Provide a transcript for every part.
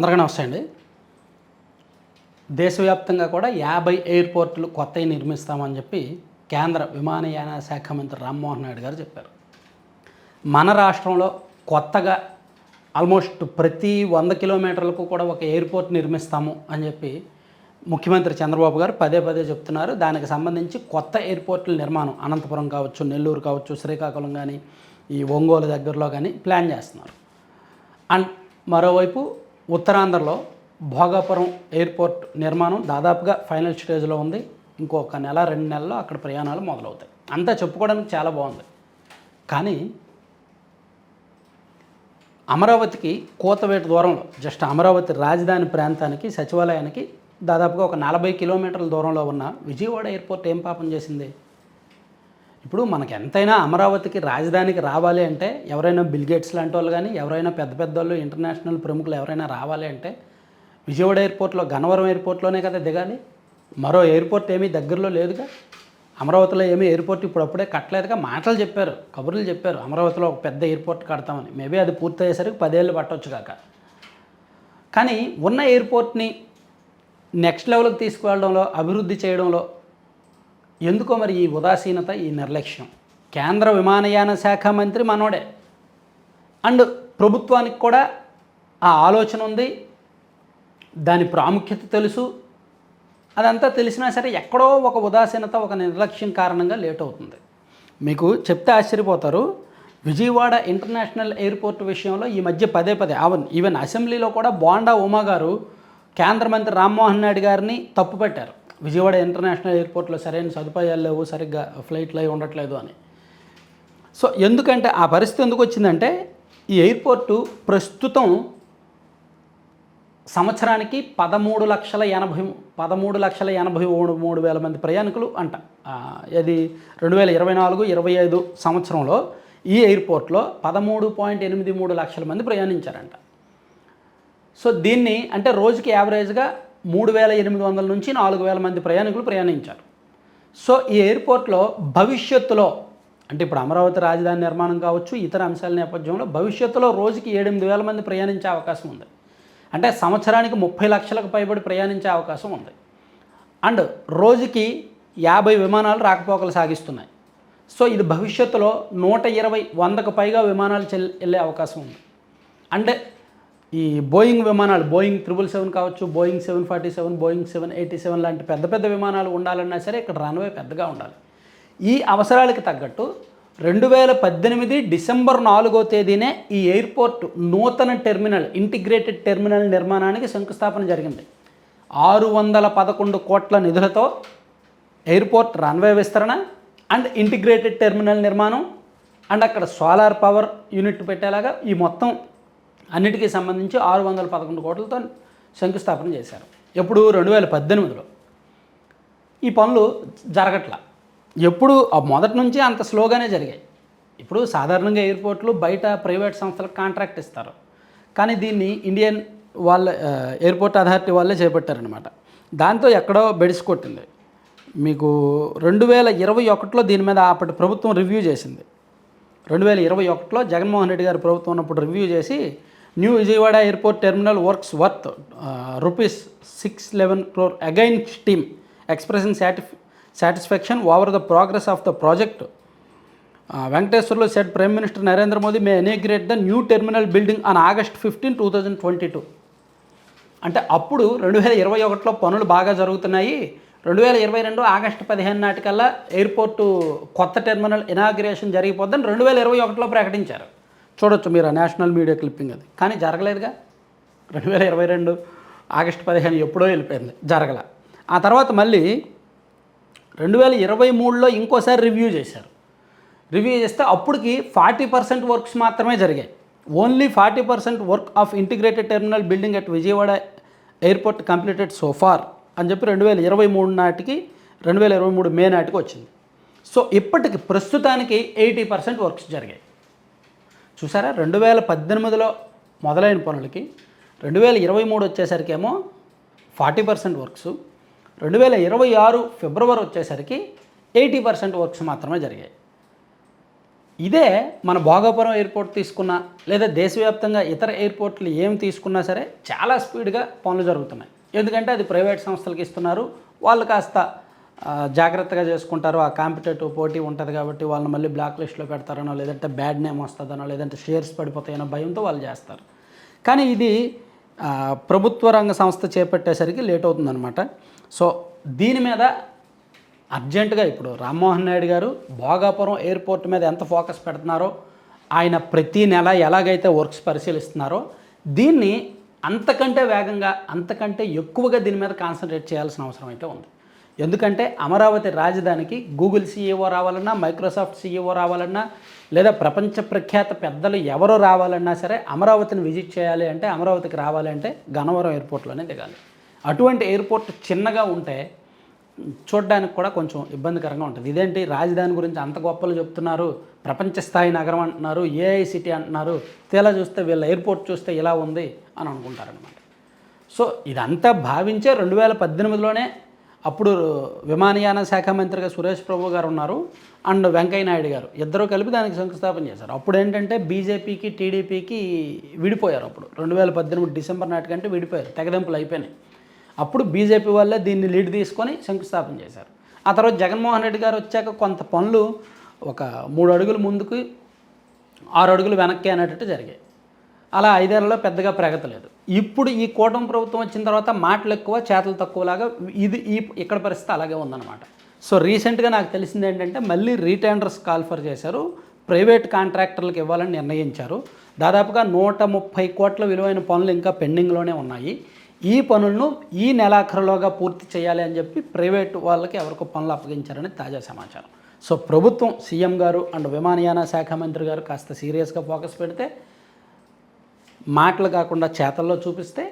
అందరికీ నమస్తే అండి. దేశవ్యాప్తంగా కూడా 50 ఎయిర్పోర్టులు కొత్తవి నిర్మిస్తామని చెప్పి కేంద్ర విమానయాన శాఖ మంత్రి రామ్మోహన్ నాయుడు గారు చెప్పారు. మన రాష్ట్రంలో కొత్తగా ఆల్మోస్ట్ ప్రతి 100 కిలోమీటర్లకు కూడా ఒక ఎయిర్పోర్ట్ నిర్మిస్తాము అని చెప్పి ముఖ్యమంత్రి చంద్రబాబు గారు పదే పదే చెప్తున్నారు. దానికి సంబంధించి కొత్త ఎయిర్పోర్టుల నిర్మాణం అనంతపురం కావచ్చు, నెల్లూరు కావచ్చు, శ్రీకాకుళం కానీ, ఈ ఒంగోలు దగ్గరలో కానీ ప్లాన్ చేస్తున్నారు. అండ్ మరోవైపు ఉత్తరాంధ్రలో భోగాపురం ఎయిర్పోర్ట్ నిర్మాణం దాదాపుగా ఫైనల్ స్టేజ్లో ఉంది. ఇంకొక నెల 2 నెలల్లో అక్కడ ప్రయాణాలు మొదలవుతాయి. అంతా చెప్పుకోవడానికి చాలా బాగుంది. కానీ అమరావతికి కూతవేటు దూరంలో, జస్ట్ అమరావతి రాజధాని ప్రాంతానికి, సచివాలయానికి దాదాపుగా ఒక 40 కిలోమీటర్ల దూరంలో ఉన్న విజయవాడ ఎయిర్పోర్ట్ ఏం పాపం చేసింది? ఇప్పుడు మనకి ఎంతైనా అమరావతికి రాజధానికి రావాలి అంటే, ఎవరైనా బిల్గేట్స్ లాంటి వాళ్ళు కానీ, ఎవరైనా పెద్ద పెద్ద వాళ్ళు, ఇంటర్నేషనల్ ప్రముఖులు ఎవరైనా రావాలి అంటే విజయవాడ ఎయిర్పోర్ట్లో, గన్నవరం ఎయిర్పోర్ట్లోనే కదా దిగాలి. మరో ఎయిర్పోర్ట్ ఏమీ దగ్గరలో లేదుగా. అమరావతిలో ఏమీ ఎయిర్పోర్ట్ ఇప్పుడప్పుడే కట్టలేదుగా. మాటలు చెప్పారు, కబుర్లు చెప్పారు, అమరావతిలో ఒక పెద్ద ఎయిర్పోర్ట్ కడతామని. మేబీ అది పూర్తయ్యేసరికి 10 ఏళ్ళు పట్టవచ్చు కాక. కానీ ఉన్న ఎయిర్పోర్ట్ని నెక్స్ట్ లెవెల్కి తీసుకువెళ్ళడంలో, అభివృద్ధి చేయడంలో ఎందుకో మరి ఈ ఉదాసీనత, ఈ నిర్లక్ష్యం. కేంద్ర విమానయాన శాఖ మంత్రి మనోడే. అండ్ ప్రభుత్వానికి కూడా ఆ ఆలోచన ఉంది, దాని ప్రాముఖ్యత తెలుసు. అదంతా తెలిసినా సరే ఎక్కడో ఒక ఉదాసీనత, ఒక నిర్లక్ష్యం కారణంగా లేట్ అవుతుంది. మీకు చెప్తే ఆశ్చర్యపోతారు. విజయవాడ ఇంటర్నేషనల్ ఎయిర్పోర్ట్ విషయంలో ఈ మధ్య పదే పదే ఈవెన్ అసెంబ్లీలో కూడా బోండా ఉమా గారు కేంద్ర మంత్రి రామ్మోహన్ నాయుడు గారిని తప్పుపెట్టారు. విజయవాడ ఇంటర్నేషనల్ ఎయిర్పోర్ట్లో సరైన సదుపాయాలు లేవు, సరిగ్గా ఫ్లైట్లు అవి ఉండట్లేదు అని. సో ఎందుకంటే ఆ పరిస్థితి ఎందుకు వచ్చిందంటే, ఈ ఎయిర్పోర్టు ప్రస్తుతం సంవత్సరానికి 13,83,000 మంది ప్రయాణికులు అంట. ఇది 2024-25 సంవత్సరంలో ఈ ఎయిర్పోర్ట్లో 13.83 లక్షల మంది ప్రయాణించారంట. సో దీన్ని అంటే రోజుకి యావరేజ్గా 3,800 నుంచి 4,000 మంది ప్రయాణికులు ప్రయాణించారు. సో ఈ ఎయిర్పోర్ట్లో భవిష్యత్తులో, అంటే ఇప్పుడు అమరావతి రాజధాని నిర్మాణం కావచ్చు, ఇతర అంశాల నేపథ్యంలో భవిష్యత్తులో రోజుకి 7,000-8,000 మంది ప్రయాణించే అవకాశం ఉంది. అంటే సంవత్సరానికి 30 లక్షలకు పైబడి ప్రయాణించే అవకాశం ఉంది. అండ్ రోజుకి 50 విమానాలు రాకపోకలు సాగిస్తున్నాయి. సో ఇది భవిష్యత్తులో 120-100కు పైగా విమానాలు వెళ్ళే అవకాశం ఉంది. అంటే ఈ బోయింగ్ విమానాలు, బోయింగ్ 777 కావచ్చు, బోయింగ్ 747, బోయింగ్ 787 లాంటి పెద్ద పెద్ద విమానాలు ఉండాలన్నా సరే ఇక్కడ రన్వే పెద్దగా ఉండాలి. ఈ అవసరాలకు తగ్గట్టు 2018 డిసెంబర్ 4వ తేదీనే ఈ ఎయిర్పోర్ట్ నూతన టెర్మినల్, ఇంటిగ్రేటెడ్ టెర్మినల్ నిర్మాణానికి శంకుస్థాపన జరిగింది. 611 కోట్ల నిధులతో ఎయిర్పోర్ట్ రన్వే విస్తరణ అండ్ ఇంటిగ్రేటెడ్ టెర్మినల్ నిర్మాణం అండ్ అక్కడ సోలార్ పవర్ యూనిట్ పెట్టేలాగా ఈ మొత్తం అన్నిటికీ సంబంధించి 611 కోట్లతో శంకుస్థాపన చేశారు. ఎప్పుడు 2018లో. ఈ పనులు జరగట్లా. ఎప్పుడు మొదటి నుంచి అంత స్లోగానే జరిగాయి. ఇప్పుడు సాధారణంగా ఎయిర్పోర్ట్లు బయట ప్రైవేట్ సంస్థలకు కాంట్రాక్ట్ ఇస్తారు, కానీ దీన్ని ఇండియన్ ఎయిర్పోర్ట్ అథారిటీ వాళ్ళే చేపట్టారనమాట. దాంతో ఎక్కడో బెడిసి కొట్టింది. మీకు 2021లో దీని మీద అప్పటి ప్రభుత్వం రివ్యూ చేసింది. 2021లో జగన్మోహన్ రెడ్డి గారి ప్రభుత్వం ఉన్నప్పుడు రివ్యూ చేసి, new Vijayawada airport terminal works worth ₹611 crore against team expressing satisfaction over the progress of the project. Venkateswarlu said Prime Minister Narendra Modi may inaugurate the new terminal building on August 15, 2022. అంటే అప్పుడు 2021లో పనులు బాగా జరుగుతున్నాయి. 2022 August 15 నాటికల్లా airport కొత్త terminal inauguration జరిగిపోద్దని 2021లో ప్రకటించారు. చూడొచ్చు మీరు ఆ నేషనల్ మీడియా క్లిప్పింగ్ అది. కానీ జరగలేదుగా. 2022 ఆగస్టు 15 ఎప్పుడో వెళ్ళిపోయింది, జరగల. ఆ తర్వాత మళ్ళీ 2023లో ఇంకోసారి రివ్యూ చేశారు. రివ్యూ చేస్తే అప్పటికి 40% వర్క్స్ మాత్రమే జరిగాయి. Only 40% work of integrated terminal building at Vijayawada airport completed so far అని చెప్పి 2023 నాటికి, 2023 మే నాటికి వచ్చింది. సో ఇప్పటికి ప్రస్తుతానికి 80% వర్క్స్ జరిగాయి. చూసారా, 2018లో మొదలైన పనులకి 2023 వచ్చేసరికేమో 40% వర్క్స్, 2026 ఫిబ్రవరి వచ్చేసరికి 80% వర్క్స్ మాత్రమే జరిగాయి. ఇదే మన భోగాపురం ఎయిర్పోర్ట్ తీసుకున్నా లేదా దేశవ్యాప్తంగా ఇతర ఎయిర్పోర్ట్లు ఏం తీసుకున్నా సరే చాలా స్పీడ్గా పనులు జరుగుతున్నాయి. ఎందుకంటే అది ప్రైవేట్ సంస్థలకు ఇస్తున్నారు, వాళ్ళు కాస్త జాగ్రత్తగా చేసుకుంటారు. ఆ కాంపిటేటివ్ పోటీ ఉంటుంది కాబట్టి వాళ్ళని మళ్ళీ బ్లాక్ లిస్ట్లో పెడతారనో, లేదంటే బ్యాడ్ నేమ్ వస్తుందనో, లేదంటే షేర్స్ పడిపోతాయనో భయంతో వాళ్ళు చేస్తారు. కానీ ఇది ప్రభుత్వ రంగ సంస్థ చేపట్టేసరికి లేట్ అవుతుందన్నమాట. సో దీని మీద అర్జెంటుగా ఇప్పుడు రామ్మోహన్ నాయుడు గారు భోగాపురం ఎయిర్పోర్ట్ మీద ఎంత ఫోకస్ పెడుతున్నారో, ఆయన ప్రతి నెల ఎలాగైతే వర్క్స్ పరిశీలిస్తున్నారో దీన్ని అంతకంటే వేగంగా, అంతకంటే ఎక్కువగా దీని మీద కాన్సన్ట్రేట్ చేయాల్సిన అవసరం అయితే ఉంది. ఎందుకంటే అమరావతి రాజధానికి గూగుల్ సీఈఓ రావాలన్నా, మైక్రోసాఫ్ట్ సీఈఓ రావాలన్నా, లేదా ప్రపంచ ప్రఖ్యాత పెద్దలు ఎవరు రావాలన్నా సరే అమరావతిని విజిట్ చేయాలి అంటే, అమరావతికి రావాలి అంటే గన్నవరం ఎయిర్పోర్ట్లోనే దిగాలి. అటువంటి ఎయిర్పోర్ట్ చిన్నగా ఉంటే చూడడానికి కూడా కొంచెం ఇబ్బందికరంగా ఉంటుంది. ఇదేంటి రాజధాని గురించి అంత గొప్పలు చెప్తున్నారు, ప్రపంచ స్థాయి నగరం అంటున్నారు, ఏఐ సిటీ అంటున్నారు, తీరా చూస్తే వీళ్ళ ఎయిర్పోర్ట్ చూస్తే ఇలా ఉంది అని అనుకుంటారనమాట. సో ఇదంతా భావించే 2018లోనే అప్పుడు విమానయాన శాఖ మంత్రిగా సురేష్ ప్రభు గారు ఉన్నారు అండ్ వెంకయ్య నాయుడు గారు ఇద్దరూ కలిపి దానికి శంకుస్థాపన చేశారు. అప్పుడు ఏంటంటే బీజేపీకి టీడీపీకి విడిపోయారు. అప్పుడు 2018 డిసెంబర్ నాటికంటే విడిపోయారు, తెగదెంపులు అయిపోయినాయి. అప్పుడు బీజేపీ వాళ్ళే దీన్ని లీడ్ తీసుకొని శంకుస్థాపన చేశారు. ఆ తర్వాత జగన్మోహన్ రెడ్డి గారు వచ్చాక కొంత పనులు ఒక 3 అడుగులు ముందుకు 6 అడుగులు వెనక్కి అనేటట్టు జరిగాయి. అలా 5 ఏళ్లలో పెద్దగా ప్రగతి లేదు. ఇప్పుడు ఈ కూటమి ప్రభుత్వం వచ్చిన తర్వాత మాటలు ఎక్కువ చేతలు తక్కువలాగా ఇక్కడ పరిస్థితి అలాగే ఉందన్నమాట. సో రీసెంట్గా నాకు తెలిసింది ఏంటంటే మళ్ళీ రీటెండర్స్ కాల్ఫర్ చేశారు, ప్రైవేట్ కాంట్రాక్టర్లకు ఇవ్వాలని నిర్ణయించారు. దాదాపుగా 130 కోట్ల విలువైన పనులు ఇంకా పెండింగ్లోనే ఉన్నాయి. ఈ పనులను ఈ నెలాఖరులోగా పూర్తి చేయాలి అని చెప్పి ప్రైవేట్ వాళ్ళకి ఎవరికో పనులు అప్పగించారని తాజా సమాచారం. సో ప్రభుత్వం, సీఎం గారు అండ్ విమానయాన శాఖ మంత్రి గారు కాస్త సీరియస్గా ఫోకస్ పెడితే, మాటలు కాకుండా చేతల్లో చూపిస్తే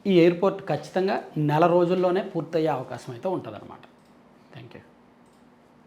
ఈ ఎయిర్పోర్ట్ ఖచ్చితంగా నెల రోజుల్లోనే పూర్తయ్యే అవకాశం అయితే ఉంటుందన్నమాట. Thank you.